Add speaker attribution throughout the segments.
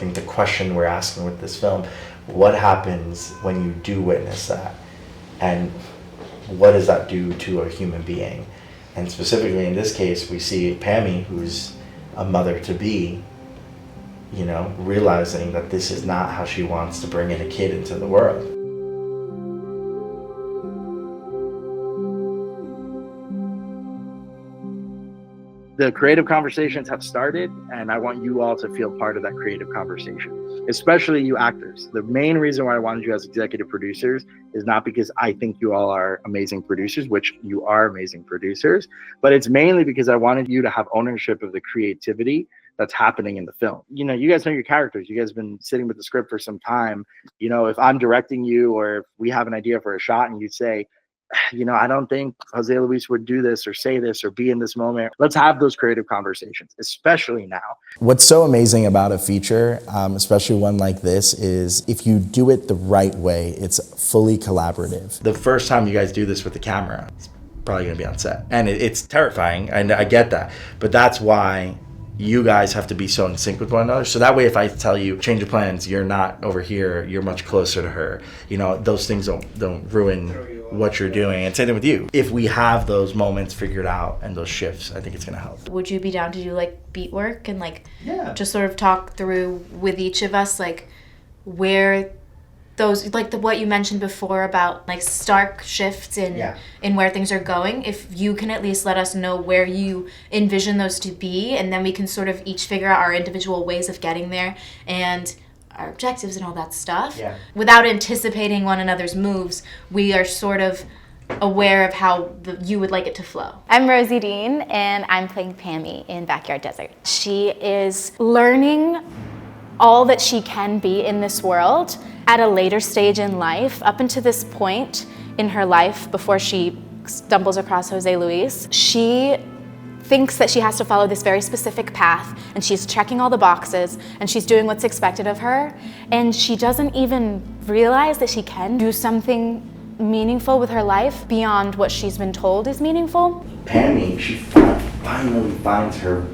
Speaker 1: think the question we're asking with this film, what happens when you do witness that? And what does that do to a human being? And specifically in this case, we see Pammy, who's a mother-to-be, you know, realizing that this is not how she wants to bring in a kid into the world. The creative conversations have started, and I want you all to feel part of that creative conversation, especially you actors. The main reason why I wanted you as executive producers is not because I think you all are amazing producers, which you are amazing producers, but it's mainly because I wanted you to have ownership of the creativity that's happening in the film. You know, you guys know your characters. You guys have been sitting with the script for some time. You know, if I'm directing you or if we have an idea for a shot and you say, you know, I don't think Jose Luis would do this or say this or be in this moment. Let's have those creative conversations, especially now.
Speaker 2: What's so amazing about a feature, especially one like this, is if you do it the right way, it's fully collaborative.
Speaker 1: The first time you guys do this with the camera, it's probably gonna be on set. And it's terrifying, and I get that. But that's why you guys have to be so in sync with one another. So that way, if I tell you, change of plans, you're not over here, you're much closer to her. You know, those things don't ruin what you're doing. And same thing with you. If we have those moments figured out and those shifts, I think it's gonna help.
Speaker 3: Would you be down to do like beat work and like just sort of talk through with each of us like where those, like what you mentioned before about like stark shifts in where things are going? If you can at least let us know where you envision those to be, and then we can sort of each figure out our individual ways of getting there and our objectives and all that stuff. Yeah. Without anticipating one another's moves, we are sort of aware of how you would like it to flow.
Speaker 4: I'm Rosie Dean, and I'm playing Pammy in Backyard Desert. She is learning all that she can be in this world at a later stage in life. Up until this point in her life, before she stumbles across Jose Luis, she thinks that she has to follow this very specific path, and she's checking all the boxes, and she's doing what's expected of her, and she doesn't even realize that she can do something meaningful with her life beyond what she's been told is meaningful.
Speaker 1: Pammy, she finally finds her,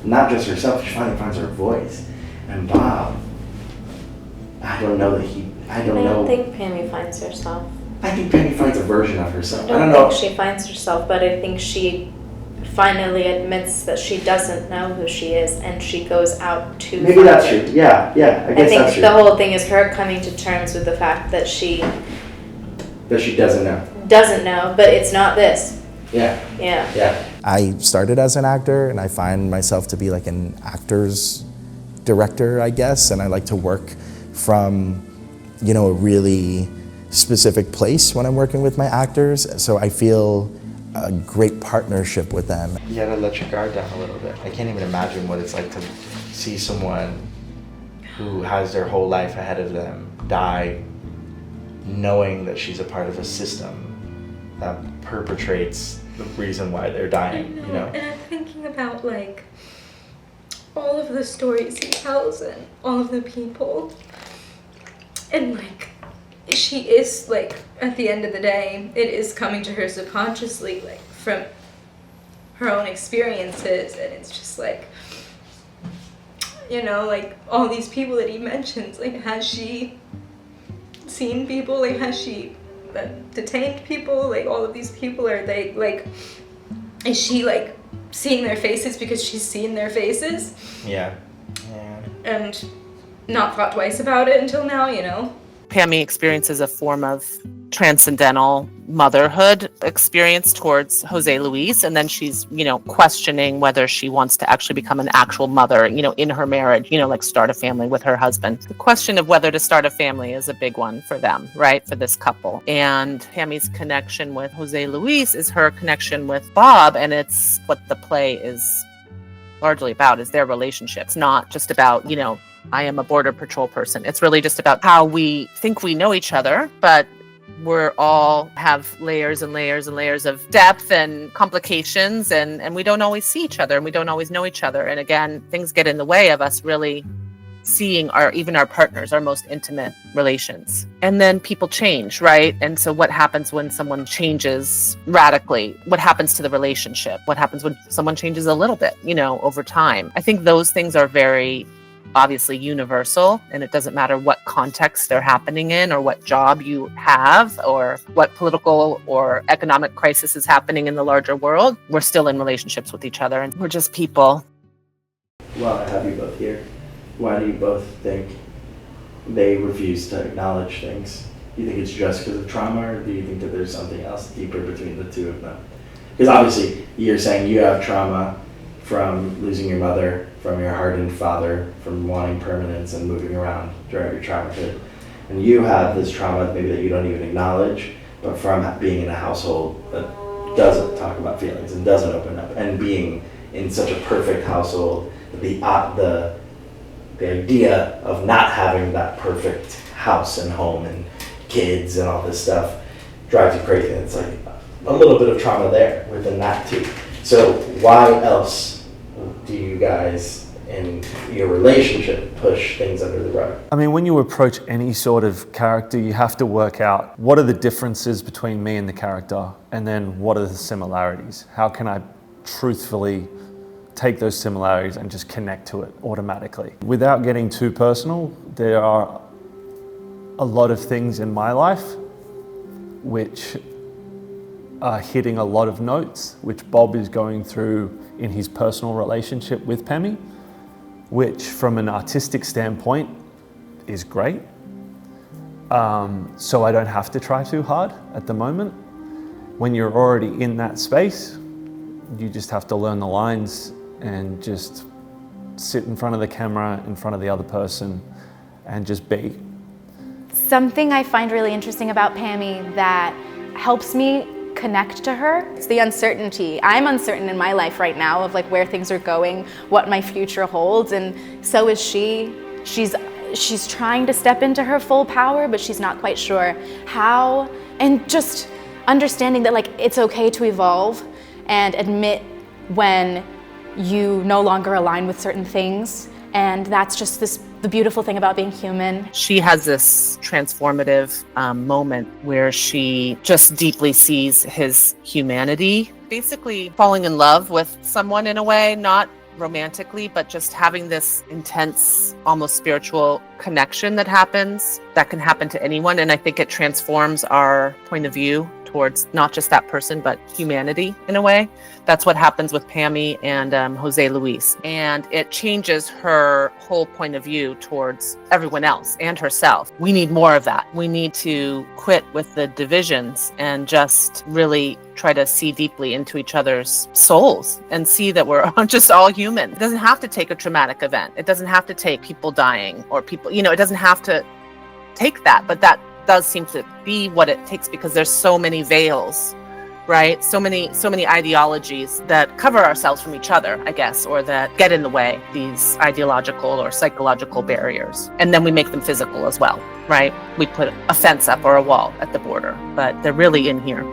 Speaker 1: not just herself, she finally finds her voice. And Bob, I don't
Speaker 5: think Pammy finds herself.
Speaker 1: I think Pammy finds a version of herself.
Speaker 5: I don't think she finds herself, but I think she finally admits that she doesn't know who she is, and she goes out to
Speaker 1: Maybe that's true. Yeah, I guess that's true.
Speaker 5: The whole thing is her coming to terms with the fact that she
Speaker 1: doesn't know.
Speaker 5: Doesn't know, but it's not this.
Speaker 1: Yeah.
Speaker 2: I started as an actor, and I find myself to be like an actor's director, I guess, and I like to work from, you know, a really specific place when I'm working with my actors. So I feel a great partnership with them.
Speaker 1: You gotta let your guard down a little bit. I can't even imagine what it's like to see someone who has their whole life ahead of them die knowing that she's a part of a system that perpetrates the reason why they're dying, you know?
Speaker 6: And I'm thinking about like all of the stories he tells and all of the people, and like she is like, at the end of the day, it is coming to her subconsciously, like from her own experiences, and it's just like, you know, like all these people that he mentions, like has she seen people, like has she detained people, like all of these people, are they like, is she like seeing their faces because she's seen their faces?
Speaker 1: Yeah.
Speaker 6: And not thought twice about it until now, you know?
Speaker 7: Pammy experiences a form of transcendental motherhood experience towards Jose Luis, and then she's, you know, questioning whether she wants to actually become an actual mother, you know, in her marriage, you know, like start a family with her husband. The question of whether to start a family is a big one for them, right, for this couple. And Pammy's connection with Jose Luis is her connection with Bob, and it's what the play is largely about, is their relationship. It's not just about, you know, I am a border patrol person. It's really just about how we think we know each other, but we're all have layers and layers and layers of depth and complications, and we don't always see each other, and we don't always know each other. And again, things get in the way of us really seeing even our partners, our most intimate relations. And then people change, right? And so what happens when someone changes radically? What happens to the relationship? What happens when someone changes a little bit, you know, over time? I think those things are very obviously universal, and it doesn't matter what context they're happening in or what job you have or what political or economic crisis is happening in the larger world. We're still in relationships with each other, and we're just people.
Speaker 2: Well, I have you both here. Why do you both think they refuse to acknowledge things? Do you think it's just because of trauma, or do you think that there's something else deeper between the two of them? Because obviously you're saying you have trauma from losing your mother, from your hardened father, from wanting permanence and moving around throughout your childhood. And you have this trauma maybe that you don't even acknowledge, but from being in a household that doesn't talk about feelings and doesn't open up, and being in such a perfect household, the idea of not having that perfect house and home and kids and all this stuff drives you crazy. And it's like a little bit of trauma there within that too. So why else do you guys in your relationship push things under the rug?
Speaker 8: I mean, when you approach any sort of character, you have to work out what are the differences between me and the character, and then what are the similarities? How can I truthfully take those similarities and just connect to it automatically? Without getting too personal, there are a lot of things in my life which are hitting a lot of notes, which Bob is going through in his personal relationship with Pammy, which from an artistic standpoint is great. So I don't have to try too hard at the moment. When you're already in that space, you just have to learn the lines and just sit in front of the camera, in front of the other person, and just be.
Speaker 4: Something I find really interesting about Pammy that helps me connect to her, it's the uncertainty. I'm uncertain in my life right now of like where things are going, what my future holds, and so is she. She's trying to step into her full power, but she's not quite sure how, and just understanding that like it's okay to evolve and admit when you no longer align with certain things, and that's just the beautiful thing about being human.
Speaker 7: She has this transformative moment where she just deeply sees his humanity, basically falling in love with someone in a way, not romantically, but just having this intense, almost spiritual connection that can happen to anyone. And I think it transforms our point of view towards not just that person, but humanity in a way. That's what happens with Pammy and Jose Luis. And it changes her whole point of view towards everyone else and herself. We need more of that. We need to quit with the divisions and just really try to see deeply into each other's souls and see that we're just all human. It doesn't have to take a traumatic event. It doesn't have to take people dying or people, it doesn't have to take that, but that does seem to be what it takes, because there's so many veils, right? So many ideologies that cover ourselves from each other, I guess, or that get in the way, these ideological or psychological barriers. And then we make them physical as well, right? We put a fence up or a wall at the border, but they're really in here.